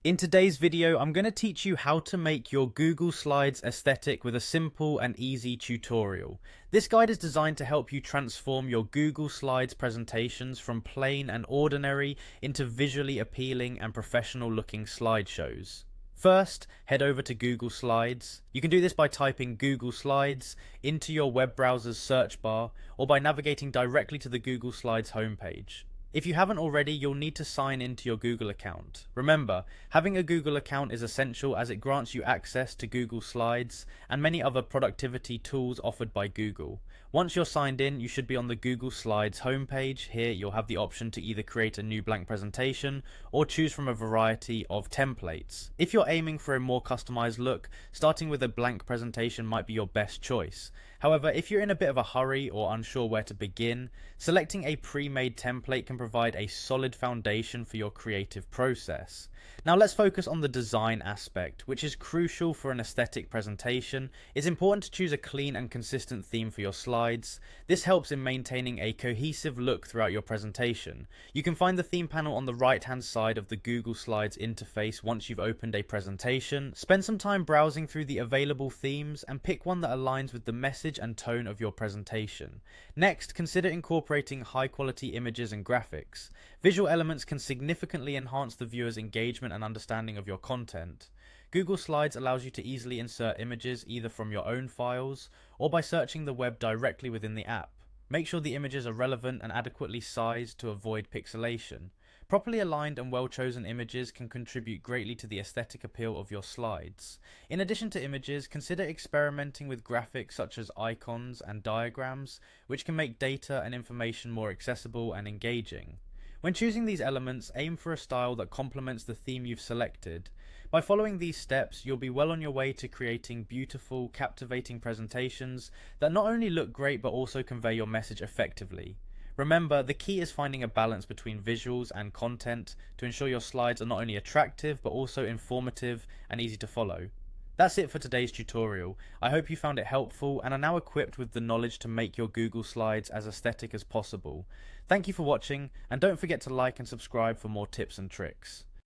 In today's video, I'm going to teach you how to make your Google Slides aesthetic with a simple and easy tutorial. This guide is designed to help you transform your Google Slides presentations from plain and ordinary into visually appealing and professional looking slideshows. First, head over to Google Slides. You can do this by typing Google Slides into your web browser's search bar or by navigating directly to the Google Slides homepage. If you haven't already, you'll need to sign into your Google account. Remember, having a Google account is essential as it grants you access to Google Slides and many other productivity tools offered by Google. Once you're signed in, you should be on the Google Slides homepage. Here, you'll have the option to either create a new blank presentation or choose from a variety of templates. If you're aiming for a more customized look, starting with a blank presentation might be your best choice. However, if you're in a bit of a hurry or unsure where to begin, selecting a pre-made template can provide a solid foundation for your creative process. Now let's focus on the design aspect, which is crucial for an aesthetic presentation. It's important to choose a clean and consistent theme for your slides. This helps in maintaining a cohesive look throughout your presentation. You can find the theme panel on the right hand side of the Google Slides interface once you've opened a presentation. Spend some time browsing through the available themes and pick one that aligns with the message and tone of your presentation. Next, consider incorporating high quality images and graphics. Visual elements can significantly enhance the viewer's engagement and understanding of your content. Google Slides allows you to easily insert images either from your own files or by searching the web directly within the app. Make sure the images are relevant and adequately sized to avoid pixelation. Properly aligned and well-chosen images can contribute greatly to the aesthetic appeal of your slides. In addition to images, consider experimenting with graphics such as icons and diagrams, which can make data and information more accessible and engaging. When choosing these elements, aim for a style that complements the theme you've selected. By following these steps, you'll be well on your way to creating beautiful, captivating presentations that not only look great but also convey your message effectively. Remember, the key is finding a balance between visuals and content to ensure your slides are not only attractive but also informative and easy to follow. That's it for today's tutorial. I hope you found it helpful and are now equipped with the knowledge to make your Google Slides as aesthetic as possible. Thank you for watching, and don't forget to like and subscribe for more tips and tricks.